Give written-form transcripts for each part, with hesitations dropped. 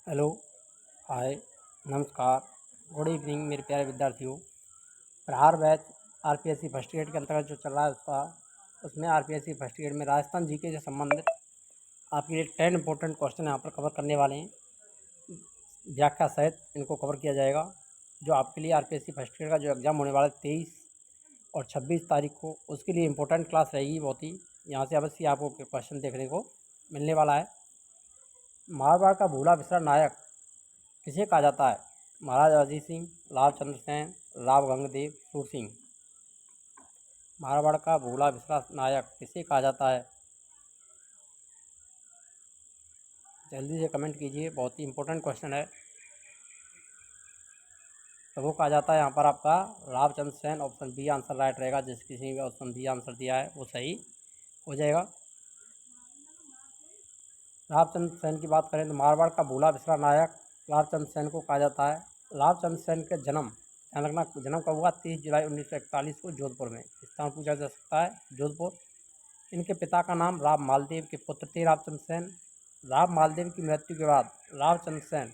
Hello, हाय, नमस्कार, good evening मेरे प्यारे विद्यार्थियों। प्रहार बैच आरपीएससी फर्स्ट ग्रेड के अंतर्गत जो चल रहा है उसमें आरपीएससी फर्स्ट ग्रेड में राजस्थान जीके से संबंधित आपके लिए 10 इंपॉर्टेंट क्वेश्चन यहाँ पर कवर करने वाले हैं। व्याख्या सहित इनको कवर किया जाएगा। जो आपके लिए आरपीएससी फर्स्ट ग्रेड का जो एग्ज़ाम होने वाला है 23 और 26 तारीख को, उसके लिए इंपॉर्टेंट क्लास रहेगी बहुत ही। यहाँ से अवश्य आपको क्वेश्चन देखने को मिलने वाला है। मारवाड़ का भूला बिसरा नायक किसे कहा जाता है? महाराजा अजीत सिंह, लाल चंद्र सेन, राव गंगदेव, सूर सिंह। मारवाड़ का भूला बिसरा नायक किसे कहा जाता है? जल्दी से कमेंट कीजिए, बहुत ही इंपॉर्टेंट क्वेश्चन है। तो वो कहा जाता है यहाँ पर आपका Ravchandra Sen. Option B answer right रहेगा। जिस किसी ने ऑप्शन बी आंसर दिया है वो सही हो जाएगा। रावचंद्र सेन की बात करें तो मारवाड़ का भूला बिसरा नायक रावचंद्र सेन को कहा जाता है। रावचंद्र सेन के जन्म, ध्यान रखना, जन्म कब हुआ? 30 जुलाई 1941 को जोधपुर में। स्थान पूछा जा सकता है जोधपुर। इनके पिता का नाम राव मालदेव के पुत्र थे रावचंद्र सेन। राव मालदेव की मृत्यु के बाद रावचंद्र सेन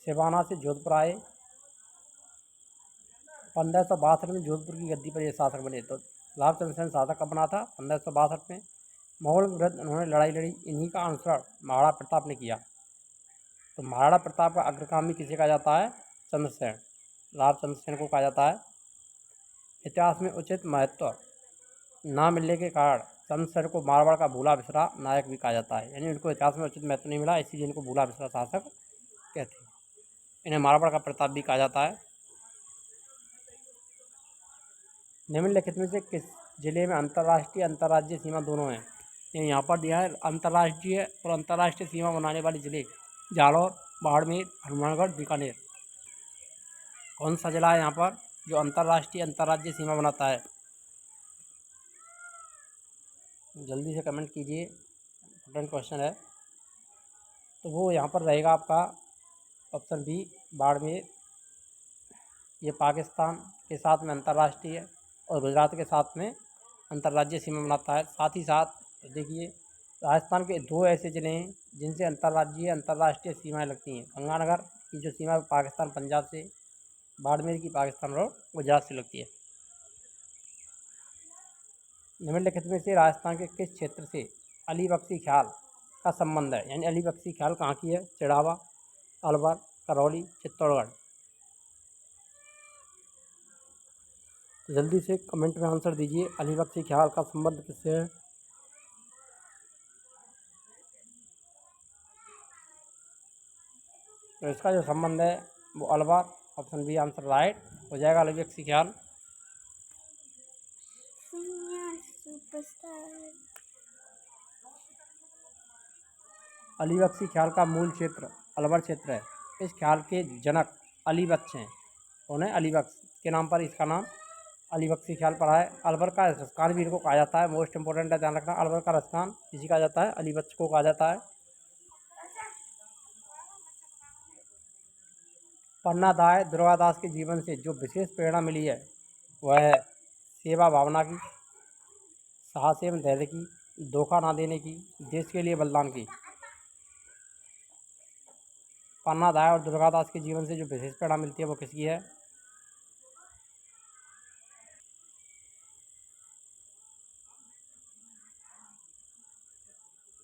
सिवाना से जोधपुर आए। 1562 में जोधपुर की गद्दी पर ये शासक बने। तो रावचंद्र सेन शासक कब बना था? 1562 में। मुगल विरुद्ध उन्होंने लड़ाई लड़ी। इन्हीं का अनुसरण महाराणा प्रताप ने किया। तो महाराणा प्रताप का अग्रगामी किसे कहा जाता है? चंद्रसेन। रावचंद्र सेन को कहा जाता है। इतिहास में उचित महत्व ना मिलने के कारण चंद्रसेन को मारवाड़ का भूला बिसरा नायक भी कहा जाता है। यानी उनको इतिहास में उचित महत्व नहीं मिला, इसीलिए इनको भूला बिसरा शासक कहते हैं। इन्हें मारवाड़ का प्रताप भी कहा जाता है। निम्नलिखित में से किस जिले में अंतर्राष्ट्रीय अंतर्राज्यीय सीमा दोनों हैं? ये यहाँ पर दिया है अंतर्राष्ट्रीय और अंतर्राष्ट्रीय सीमा बनाने वाले जिले जालौर, बाड़मेर, हनुमानगढ़, बीकानेर। कौन सा जिला है यहाँ पर जो अंतर्राष्ट्रीय अंतर्राज्यीय सीमा बनाता है? जल्दी से कमेंट कीजिए, इंपॉर्टेंट क्वेश्चन है। तो वो यहाँ पर रहेगा आपका ऑप्शन बी बाड़मेर। ये पाकिस्तान के साथ में अंतर्राष्ट्रीय और गुजरात के साथ में अंतर्राज्यीय सीमा बनाता है। साथ ही साथ देखिए, राजस्थान के 2 ऐसे ज़िले हैं जिनसे अंतर्राष्ट्रीय सीमाएं लगती हैं। गंगानगर की जो सीमा पाकिस्तान पंजाब से, बाड़मेर की पाकिस्तान और गुजरात से लगती है। निम्नलिखित में से राजस्थान के किस क्षेत्र से अली बख्शी ख्याल का संबंध है? यानी अली बख्शी ख्याल कहाँ की है? चिड़ावा, अलवर, करौली, चित्तौड़गढ़। तो जल्दी से कमेंट में आंसर दीजिए, अली बख्शी ख्याल का संबंध किससे है? तो इसका जो संबंध है वो Alwar. Option B answer right हो जाएगा। अली बख्शी ख्याल अली बख्शी ख्याल का मूल क्षेत्र अलवर क्षेत्र है। इस ख्याल के जनक अली बख्श हैं। कौन है? अली बख्श के नाम पर इसका नाम अली बख्शी ख्याल पड़ा है। अलवर का रसखान भी इनको कहा जाता है। मोस्ट इंपोर्टेंट है, ध्यान रखना। अलवर का रसखान किसी कहा जाता है? अली बख्श को कहा जाता है। पन्नादाय दुर्गादास के जीवन से जो विशेष प्रेरणा मिली है वह है सेवा भावना की, साहस एवं धैर्य की, धोखा ना देने की, देश के लिए बलिदान की। पन्नादाय और दुर्गादास के जीवन से जो विशेष प्रेरणा मिलती है वो किसकी है?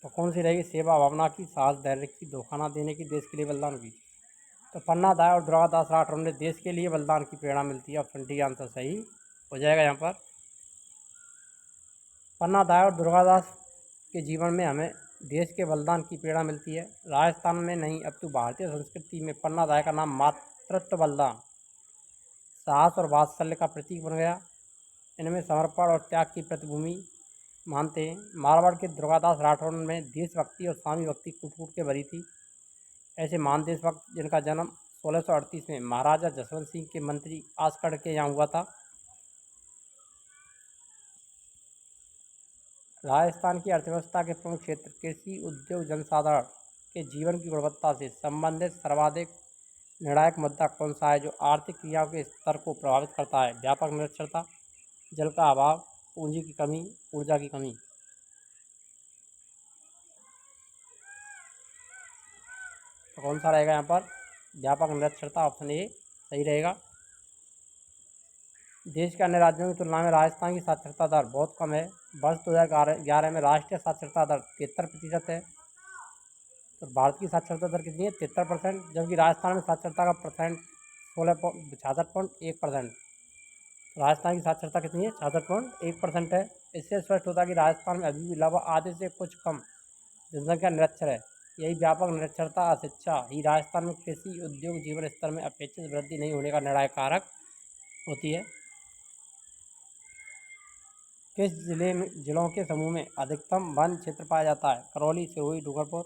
तो कौन सी रहेगी? सेवा भावना की, साहस धैर्य की, धोखा ना देने की, देश के लिए बलिदान की। तो पन्नादाय और दुर्गादास राठौर ने देश के लिए बलिदान की प्रेरणा मिलती है। ऑप्शन डी आंसर सही हो जाएगा यहाँ पर। पन्नादाय और दुर्गादास के जीवन में हमें देश के बलिदान की प्रेरणा मिलती है। राजस्थान में नहीं अपितु भारतीय संस्कृति में पन्नादाय का नाम मातृत्व बलिदान, साहस और वात्सल्य का प्रतीक बन गया। इनमें समर्पण और त्याग की प्रतिभूमि मानते हैं। मारवाड़ के दुर्गादास राठौर में देशभक्ति और स्वामी भक्ति कूट कूट के भरी थी। ऐसे महान देशभक्त जिनका जन्म 1638 में महाराजा जसवंत सिंह के मंत्री आसकड़ के यहाँ हुआ था। राजस्थान की अर्थव्यवस्था के प्रमुख क्षेत्र कृषि, उद्योग, जनसाधारण के जीवन की गुणवत्ता से संबंधित सर्वाधिक निर्णायक मुद्दा कौन सा है जो आर्थिक क्रियाओं के स्तर को प्रभावित करता है? व्यापक निरक्षरता, जल का अभाव, पूंजी की कमी, ऊर्जा की कमी। तो कौन सा रहेगा यहाँ पर? व्यापक निरक्षरता, ऑप्शन ए सही रहेगा। देश के अन्य राज्यों की तुलना में राजस्थान की साक्षरता दर बहुत कम है। वर्ष 2011 में राष्ट्रीय साक्षरता दर 73% है। तो भारत की साक्षरता दर कितनी है? 73%, जबकि राजस्थान में साक्षरता का परसेंट 66.1%। राजस्थान की साक्षरता कितनी है? 66.1% है। इससे स्पष्ट होता है कि राजस्थान में अभी भी लगभग आधे से कुछ कम जनसंख्या निरक्षर है। यही व्यापक निरक्षरता, अशिक्षा ही राजस्थान में कृषि, उद्योग, जीवन स्तर में अपेक्षित वृद्धि नहीं होने का निर्णायक कारक होती है। किस जिलों के समूह में अधिकतम वन क्षेत्र पाया जाता है? करौली, सिरोही, डूंगरपुर,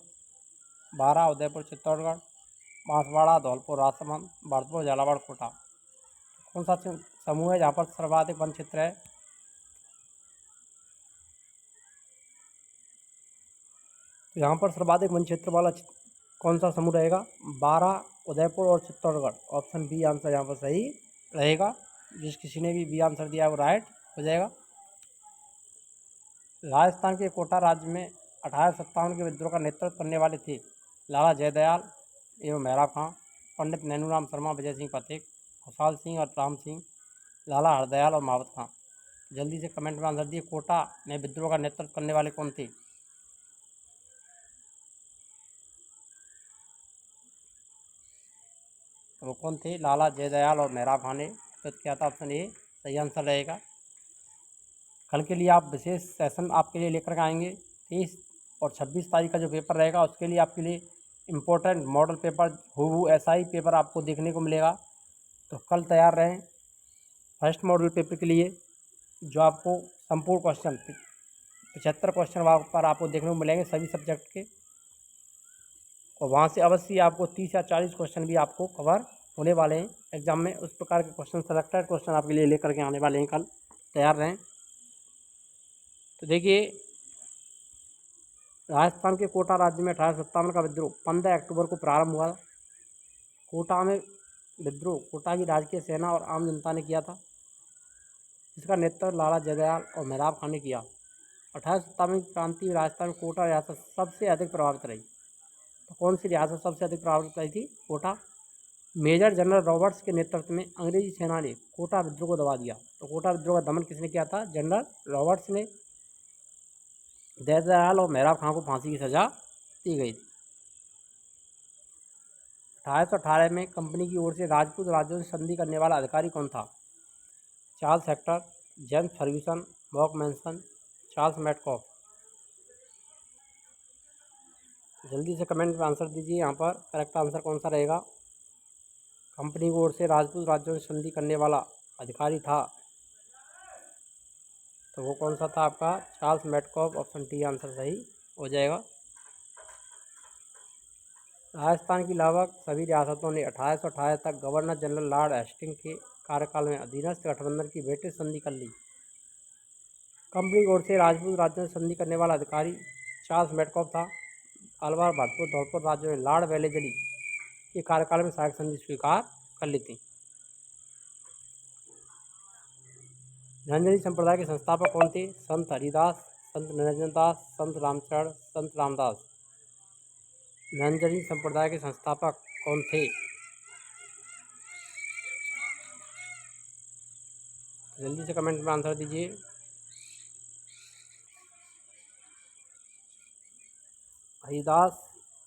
बारां, उदयपुर, चित्तौड़गढ़, बांसवाड़ा, धौलपुर, राजसमंद, भरतपुर, झालावाड़, कोटा। कौन सा समूह है जहाँ पर सर्वाधिक वन क्षेत्र है? तो यहाँ पर सर्वाधिक वन क्षेत्र वाला कौन सा समूह रहेगा? बारां, उदयपुर और चित्तौड़गढ़। ऑप्शन बी आंसर यहाँ पर सही रहेगा। जिस किसी ने भी बी आंसर दिया है वो राइट हो जाएगा। राजस्थान के कोटा राज्य में 1857 के विद्रोह का नेतृत्व करने वाले थे लाला जयदयाल एवं मेहराब खां, पंडित नैनूराम शर्मा, विजय सिंह पाठक, खुशहाल सिंह और राम सिंह, लाला हरदयाल और महावत खां। जल्दी से कमेंट में आंसर दिए, कोटा में विद्रोह का नेतृत्व करने वाले कौन थे? तो वो कौन थे? लाला जयदयाल और मेहराब खां ने। तो क्या था? ऑप्शन ए सही आंसर रहेगा। कल के लिए आप विशेष सेशन आपके लिए लेकर के आएंगे। 30 और 26 तारीख का जो पेपर रहेगा उसके लिए आपके लिए इम्पोर्टेंट मॉडल पेपर, हूबहू ऐसा ही पेपर आपको देखने को मिलेगा। तो कल तैयार रहें फर्स्ट मॉडल पेपर के लिए, जो आपको संपूर्ण क्वेश्चन 75 क्वेश्चन वहाँ पर आपको देखने को मिलेंगे सभी सब्जेक्ट के। और वहाँ से अवश्य आपको 30 या 40 क्वेश्चन भी आपको कवर होने वाले हैं एग्जाम में। उस प्रकार के क्वेश्चन, सेलेक्टेड क्वेश्चन आपके लिए लेकर के आने वाले हैं। कल तैयार रहें। तो देखिए, राजस्थान के कोटा राज्य में 1857 का विद्रोह 15 अक्टूबर को प्रारंभ हुआ। कोटा में विद्रोह कोटा की राजकीय सेना और आम जनता ने किया था। इसका नेतृत्व लाला जयदयाल और मेहराब खां ने किया। 1857 की क्रांति में राजस्थान में कोटा रियासत सबसे अधिक प्रभावित रही। तो कौन सी रियासत सबसे अधिक प्रभावित रही थी? कोटा। मेजर जनरल रॉबर्ट्स के नेतृत्व में अंग्रेजी सेना ने कोटा विद्रोह को दबा दिया। तो कोटा विद्रोह का दमन किसने किया था? जनरल रॉबर्ट्स ने। जयदयाल और मेहराब खां को फांसी की सजा दी गई थी। 1818 में कंपनी की ओर से राजपूत राज्यों से संधि करने वाला अधिकारी कौन था? Charles Hector, James Ferguson, Mock Manson, Charles Metcalfe. जल्दी से कमेंट में आंसर दीजिए। यहाँ पर करेक्ट आंसर कौन सा रहेगा? कंपनी की ओर से राजपूत राज्यों से संधि करने वाला अधिकारी था, तो वो कौन सा था आपका? Charles Metcalfe. Option D answer सही हो जाएगा। राजस्थान की लगभग सभी रियासतों ने 1818 तक गवर्नर जनरल लॉर्ड हेस्टिंग के कार्यकाल में अधीनस्थ गठबंधन की ब्रिटिश संधि कर ली। कंपनी की ओर से राजपूत राज्यों से संधि करने वाला अधिकारी चार्ल्स मैटकॉफ था। अलवार, भरतपुर, धौलपुर राज्यों में लॉर्ड वेलेजली के कार्यकाल में सहायक संधि स्वीकार कर ली थी। निरंजनी संप्रदाय के संस्थापक कौन थे? संत हरिदास, संत निरंजन दास, संत रामचरण, संत रामदास। निरंजनी संप्रदाय के संस्थापक कौन थे? जल्दी से कमेंट में आंसर दीजिए। हरिदास,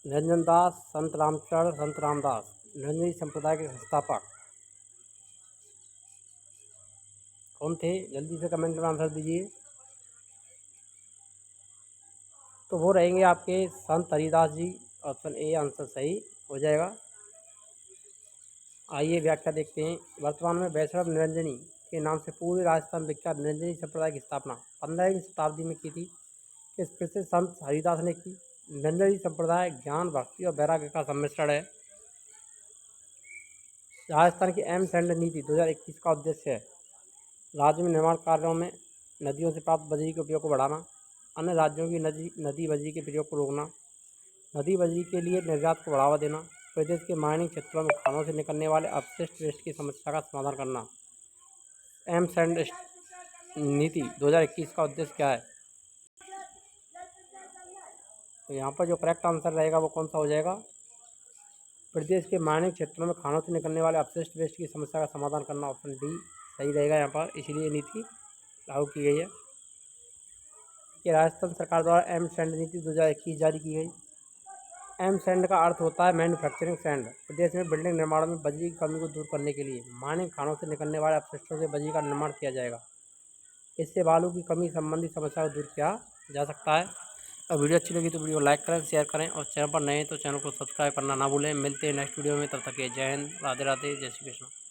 निरंजन दास, संत रामचरण, संत रामदास। निरंजनी संप्रदाय के संस्थापक कौन थे? जल्दी से कमेंट में आंसर दीजिए। तो वो रहेंगे आपके संत हरिदास जी। ऑप्शन ए आंसर सही हो जाएगा। आइए व्याख्या देखते हैं। वर्तमान में वैष्णव निरंजनी के नाम से पूरे राजस्थान विख्यात निरंजनी संप्रदाय की स्थापना 15वीं शताब्दी में की थी। इस प्रसिद्ध संत हरिदास ने की। निरंजनी संप्रदाय ज्ञान, भक्ति और वैराग्य का सम्मिश्रण है। राजस्थान की एम सैंड नीति 2021 का उद्देश्य है राज्य में निर्माण कार्यों में नदियों से प्राप्त बजरी के उपयोग को बढ़ाना, अन्य राज्यों की नदी बजरी के प्रयोग को रोकना, नदी बजरी के लिए निर्यात को बढ़ावा देना, प्रदेश के माइनिंग क्षेत्रों में खानों से निकलने वाले अपशिष्ट वेस्ट की समस्या का समाधान करना। एम सैंड नीति 2021 का उद्देश्य क्या है? तो यहाँ पर जो करेक्ट आंसर रहेगा वो कौन सा हो जाएगा? प्रदेश के मानक क्षेत्रों में खानों से निकलने वाले अपशिष्ट वेस्ट की समस्या का समाधान करना, ऑप्शन डी सही रहेगा यहाँ पर, इसलिए नीति लागू की गई है। कि राजस्थान सरकार द्वारा एम सैंड नीति 2021 जारी की गई। एम सैंड का अर्थ होता है मैन्युफैक्चरिंग सैंड। प्रदेश में बिल्डिंग निर्माण में बजरी की कमी को दूर करने के लिए मानक खानों से निकलने वाले अपशिष्टों से बजरी का निर्माण किया जाएगा। इससे बालू की कमी संबंधी समस्या को दूर किया जा सकता है। और वीडियो अच्छी लगी तो वीडियो को लाइक करें, शेयर करें, और चैनल पर नए हैं तो चैनल को सब्सक्राइब करना ना भूलें। मिलते हैं नेक्स्ट वीडियो में, तब तक के जय हिंद, राधे राधे, जय श्री कृष्ण।